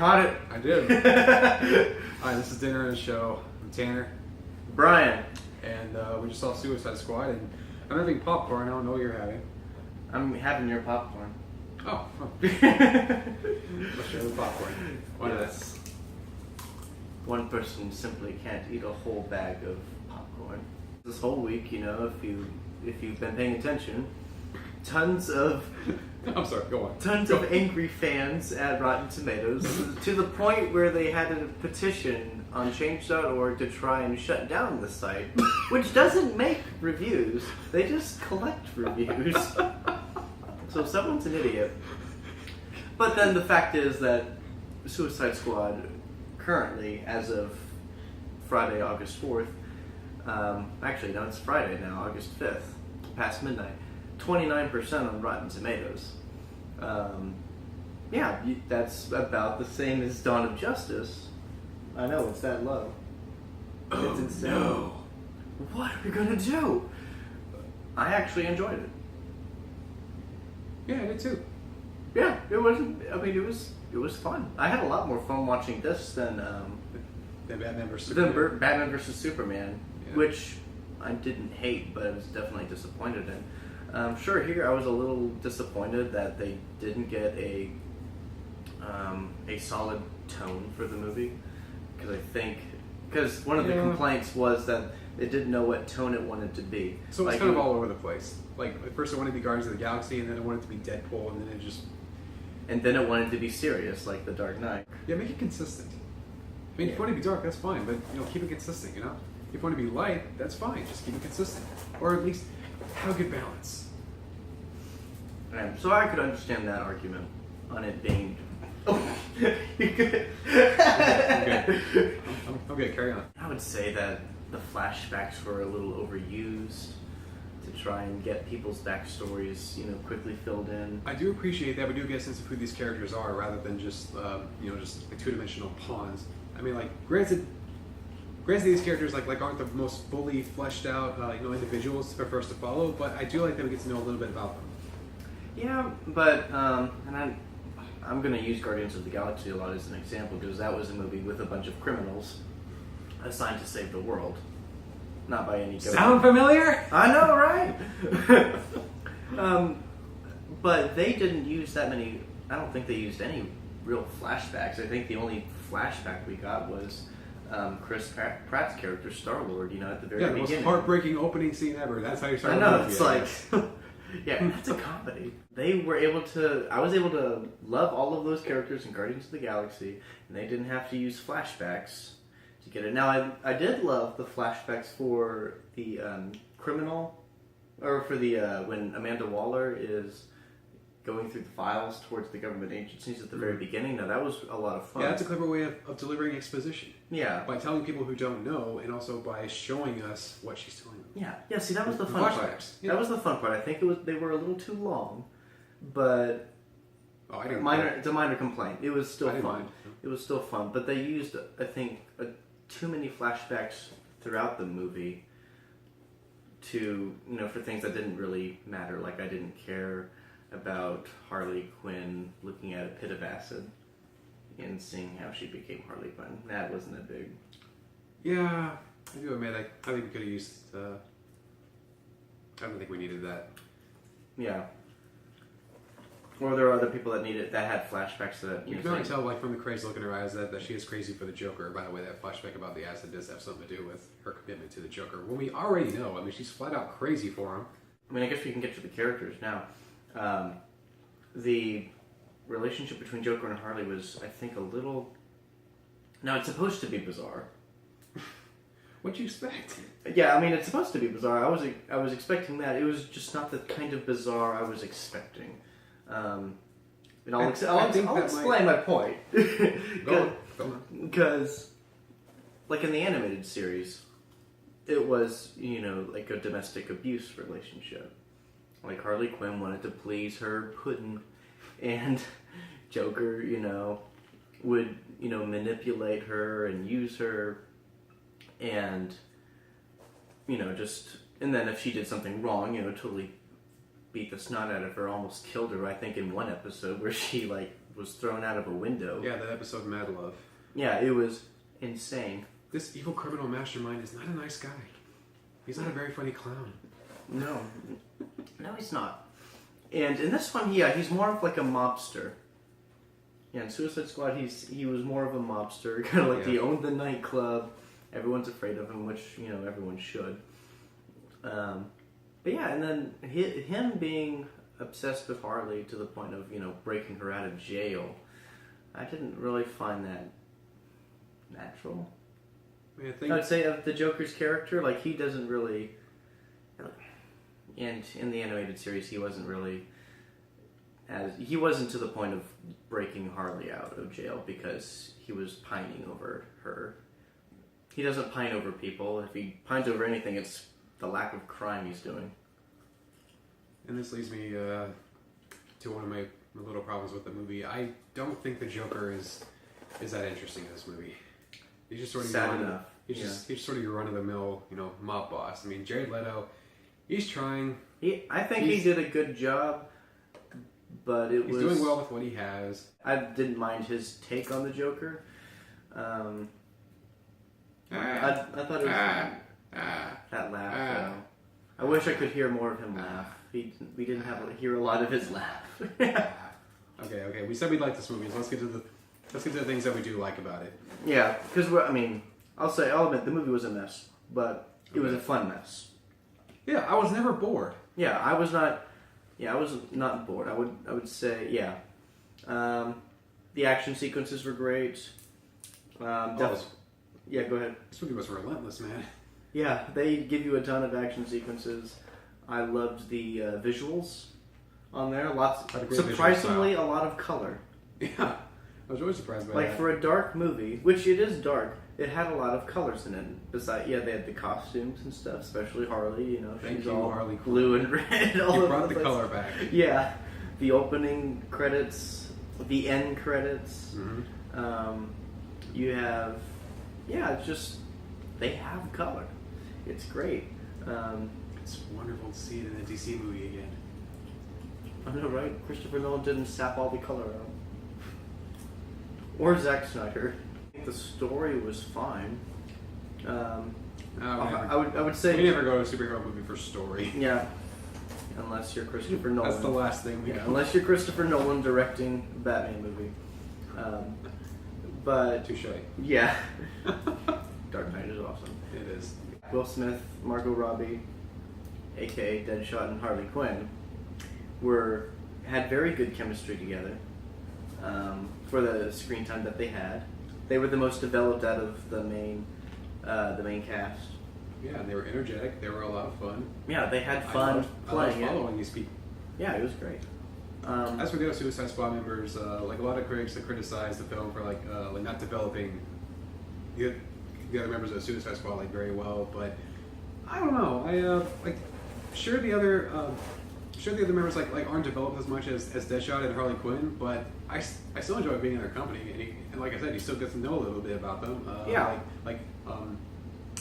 caught it. I did. Hi, this is Dinner and Show. I'm Tanner. Brian. And we just saw Suicide Squad, and I'm having popcorn. I don't know what you're having. I'm having your popcorn. Oh. Let's share the popcorn. Why not? Yes. One person simply can't eat a whole bag of popcorn. This whole week, if you've been paying attention, tons of I'm sorry, go on. Tons of angry fans at Rotten Tomatoes, to the point where they had a petition on Change.org to try and shut down the site, which doesn't make reviews, they just collect reviews. So someone's an idiot. But then the fact is that Suicide Squad currently, as of Friday, August 4th, actually no, it's Friday now, August 5th, past midnight, 29% on Rotten Tomatoes. That's about the same as Dawn of Justice. I know, it's that low. Oh, it's insane. No. What are we gonna do? I actually enjoyed it. Yeah, I did too. Yeah, it was fun. I had a lot more fun watching this than Batman vs. Superman. Batman vs. Superman, Yeah. which I didn't hate, but I was definitely disappointed in. Sure, here I was a little disappointed that they didn't get a solid tone for the movie, because one of the complaints was that it didn't know what tone it wanted to be. So it's kind of all over the place. Like at first it wanted to be Guardians of the Galaxy, and then it wanted to be Deadpool, and then it wanted to be serious, like The Dark Knight. Yeah, make it consistent. I mean, if you want to be dark, that's fine, but keep it consistent. If you want to be light, that's fine. Just keep it consistent, or at least have a good balance. Right. So I could understand that argument on it being. Oh, you could. I'm good. Carry on. I would say that the flashbacks were a little overused to try and get people's backstories, quickly filled in. I do appreciate that we do get a sense of who these characters are, rather than just just like two-dimensional pawns. I mean, like granted these characters aren't the most fully fleshed out individuals for us to follow, but I do like that we get to know a little bit about them. Yeah, but I'm going to use Guardians of the Galaxy a lot as an example, because that was a movie with a bunch of criminals assigned to save the world. Not by any... Sound familiar? I know, right? But they didn't use that many... I don't think they used any real flashbacks. I think the only flashback we got was Chris Pratt's character, Star-Lord, at the very beginning. The most heartbreaking opening scene ever. That's how you start. I know, it's like... Yeah, it's a comedy. I was able to love all of those characters in Guardians of the Galaxy, and they didn't have to use flashbacks to get it. Now, I did love the flashbacks for the criminal, or for the, when Amanda Waller is going through the files towards the government agencies at the very beginning. Now, that was a lot of fun. Yeah, that's a clever way of delivering exposition. Yeah. By telling people who don't know, and also by showing us what she's telling them. Yeah, see, that was the fun part. That was the fun part. I think they were a little too long, but it's a minor complaint. It was still fun. It was still fun, but they used, I think, too many flashbacks throughout the movie to, for things that didn't really matter. Like, I didn't care about Harley Quinn looking at a pit of acid and seeing how she became Harley Quinn. That wasn't that big. Yeah, I do admit, I think we could have used... I don't think we needed that. Yeah. Or there are other people that had flashbacks that... You can already tell, from the crazy look in her eyes, that she is crazy for the Joker. By the way, that flashback about the acid does have something to do with her commitment to the Joker. When we already know, she's flat out crazy for him. I guess we can get to the characters now. The relationship between Joker and Harley was, I think, a little... Now, it's supposed to be bizarre. What'd you expect? Yeah, it's supposed to be bizarre. I was expecting that. It was just not the kind of bizarre I was expecting. And I'll explain my point. Go on. Because, in the animated series, it was, like a domestic abuse relationship. Like, Harley Quinn wanted to please her puddin', and Joker, would, manipulate her and use her, and, and then if she did something wrong, totally beat the snot out of her, almost killed her, I think, in one episode where she, was thrown out of a window. Yeah, that episode Mad Love. Yeah, it was insane. This evil criminal mastermind is not a nice guy. He's not a very funny clown. No, he's not. And in this one, he's more of like a mobster. Yeah, in Suicide Squad, he was more of a mobster, kind of like he owned the nightclub. Everyone's afraid of him, which everyone should. But yeah, and then him being obsessed with Harley to the point of breaking her out of jail, I didn't really find that natural. I would say of the Joker's character, like he doesn't really, and in the animated series, he wasn't to the point of breaking Harley out of jail because he was pining over her. He doesn't pine over people. If he pines over anything, it's the lack of crime he's doing. And this leads me to one of my little problems with the movie. I don't think the Joker is that interesting in this movie. He's just sort of He's just sort of your run-of-the-mill, mob boss. I mean, Jared Leto, he's trying. I think he did a good job, but he's doing well with what he has. I didn't mind his take on the Joker. I thought it was that laugh. I wish I could hear more of him laugh. We didn't hear a lot of his laugh. Okay. We said we'd like this movie, so let's get to the things that we do like about it. Yeah, because I'll admit the movie was a mess, but it was a fun mess. Yeah, I was never bored. Yeah, I was not. Yeah, I was not bored. I would say yeah. The action sequences were great. Yeah, go ahead. This movie was relentless, man. Yeah, they give you a ton of action sequences. I loved the visuals on there. Surprisingly, a lot of color. Yeah, I was really surprised by that. Like for a dark movie, which it is dark, it had a lot of colors in it. Besides, they had the costumes and stuff, especially Harley. She's all Harley blue and red. You brought the color back. Yeah, the opening credits, the end credits. Mm-hmm. You have, it's just they have color. It's great. It's wonderful to see it in a DC movie again. I know, right? Christopher Nolan didn't sap all the color out. Or Zack Snyder. The story was fine. I would say we never go to a superhero movie for story. Yeah, unless you're Christopher Nolan. That's the last thing we. Unless you're Christopher Nolan directing a Batman movie. But touche. Yeah. Dark Knight is awesome. It is. Will Smith, Margot Robbie, aka Deadshot, and Harley Quinn had very good chemistry together for the screen time that they had. They were the most developed out of the main cast. Yeah, and they were energetic. They were a lot of fun. Yeah, they had fun playing I following these people. Yeah, it was great. As for the other Suicide Squad members, like a lot of critics that criticize the film for like not developing the other members of the Suicide Squad very well, but I don't know. Sure the other members aren't developed as much as Deadshot and Harley Quinn, but I still enjoy being in their company, and like I said, you still get to know a little bit about them. I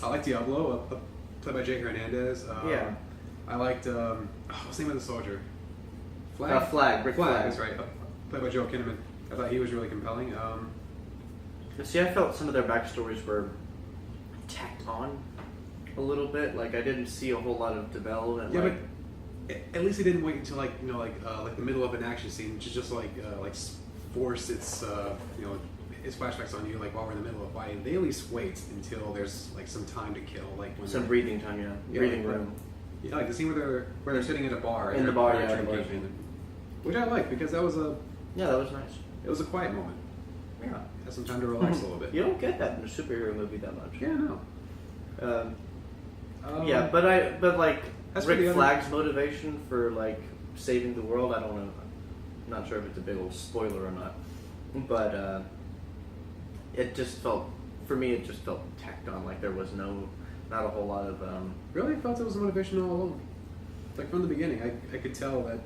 like Diablo, played by Jake Hernandez. I liked what's the name of the soldier? Flag. Rick Flag. That's right. Played by Joel Kinnaman. I thought he was really compelling. See, I felt some of their backstories were tacked on a little bit. Like I didn't see a whole lot of development. Yeah, but at least they didn't wait until the middle of an action scene to just force its its flashbacks on you while we're in the middle of fighting. They at least wait until there's some time to kill, when some breathing time, breathing room. Yeah, like the scene where they're sitting at a bar in the bar, drinking, which I like because that was that was nice. It was a quiet moment. Yeah, had some time to relax a little bit. You don't get that in a superhero movie that much. Yeah, no. But Rick Flag's motivation for saving the world, I don't know. I'm not sure if it's a big old spoiler or not, but it just felt tacked on. Like there was not a whole lot of. Really felt it was a motivation all along. From the beginning, I could tell that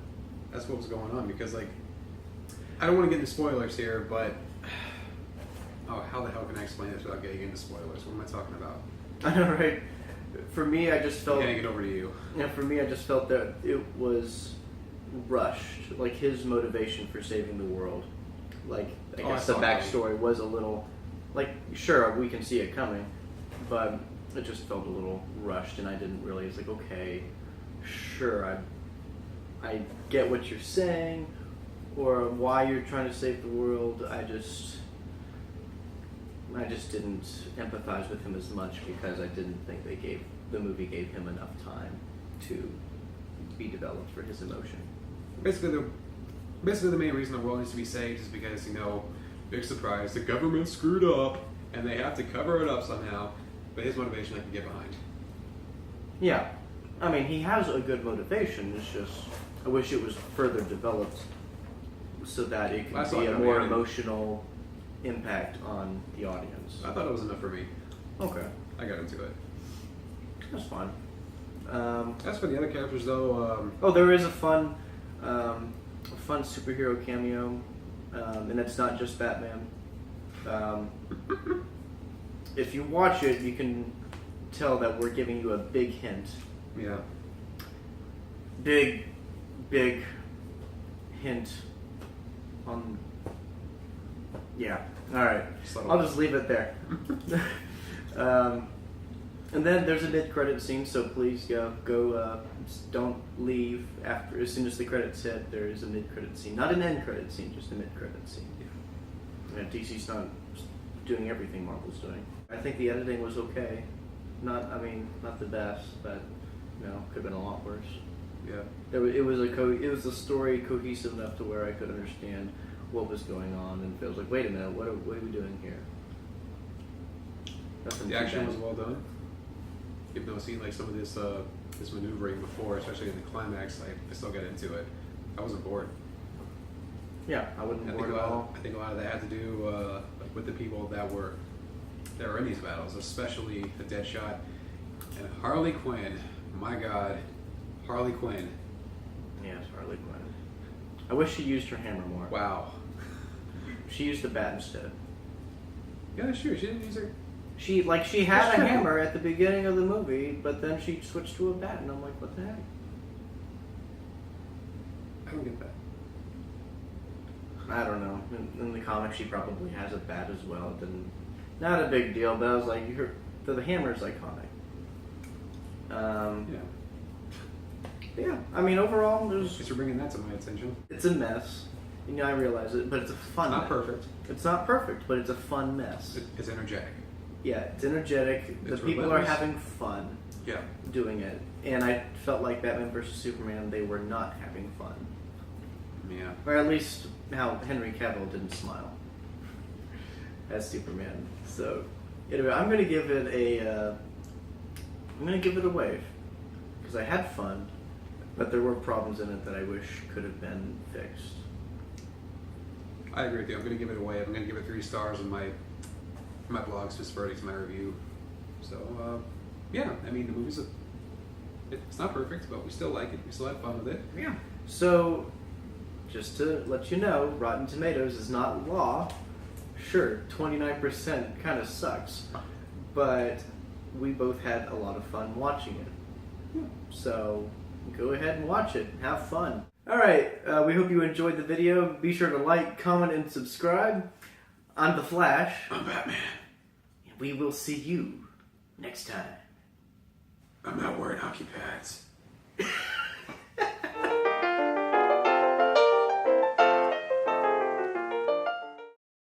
that's what was going on because I don't want to get into spoilers here, but how the hell can I explain this without getting into spoilers? What am I talking about? I know, right? For me, I just felt. Getting it over to you. Yeah, for me, I just felt that it was rushed. His motivation for saving the world Like, I Oh, guess I the saw it backstory was a little, like, sure, we can see it coming, but it just felt a little rushed, and I didn't really, it's like, okay, sure, I get what you're saying, or why you're trying to save the world. I just didn't empathize with him as much because I didn't think the movie gave him enough time to be developed for his emotion. Basically, the main reason the world needs to be saved is because, big surprise, the government screwed up and they have to cover it up somehow. But his motivation I can get behind. Yeah, I mean, he has a good motivation. It's just I wish it was further developed so that it could be a more emotional impact on the audience. I thought it was enough for me. Okay, I got into it. that's fine. As for the other characters, though, There is a fun superhero cameo, and it's not just Batman. If you watch it, you can tell that we're giving you a big hint. yeah, Big hint on. Yeah. All right. subtle. I'll just leave it there. And then there's a mid-credit scene, so please go. Don't leave after. As soon as the credits hit, there is a mid-credit scene, not an end-credit scene, just a mid-credit scene. Yeah. DC's not doing everything Marvel's doing. I think the editing was okay. Not the best, but could have been a lot worse. Yeah. It was a story cohesive enough to where I could understand what was going on, and feels like, wait a minute, what are we doing here? Nothing The too action bad. was well done. Even though I've seen some of this maneuvering before, especially in the climax, I still got into it. I wasn't bored. Yeah, I wouldn't I board think, at all. I think a lot of that had to do with the people that were in these battles, especially the Deadshot and Harley Quinn. My God, Harley Quinn. Yes, Harley Quinn. I wish she used her hammer more. Wow. She used the bat instead. Yeah, sure. She didn't use her. She had That's a true. hammer at the beginning of the movie, but then she switched to a bat, and I'm like, what the heck? I don't get that. I don't know. In the comics, she probably has a bat as well. Not a big deal, but I was like, the hammer's iconic. Yeah. Yeah, I mean, overall, Thanks for bringing that to my attention. it's a mess. I realize it, but it's a fun Not mess. perfect. It's not perfect, but it's a fun mess. It's energetic. Yeah, it's energetic. The It's people relentless. are having fun Yeah. doing it. And I felt like Batman vs. Superman, they were not having fun. Yeah. Or at least how Henry Cavill didn't smile as Superman. So, anyway, I'm going to give it a wave. Because I had fun, but there were problems in it that I wish could have been fixed. I agree with you. I'm going to give it a wave. I'm going to give it 3 stars on my blog, Swiss Verdicts, my review. So, yeah, I mean, the movie's it's not perfect, but we still like it. We still had fun with it. Yeah. So, just to let you know, Rotten Tomatoes is not law. Sure, 29% kind of sucks, but we both had a lot of fun watching it. So, go ahead and watch it. Have fun. Alright, we hope you enjoyed the video. Be sure to like, comment, and subscribe. I'm The Flash. I'm Batman. We will see you next time. I'm not wearing hockey pads.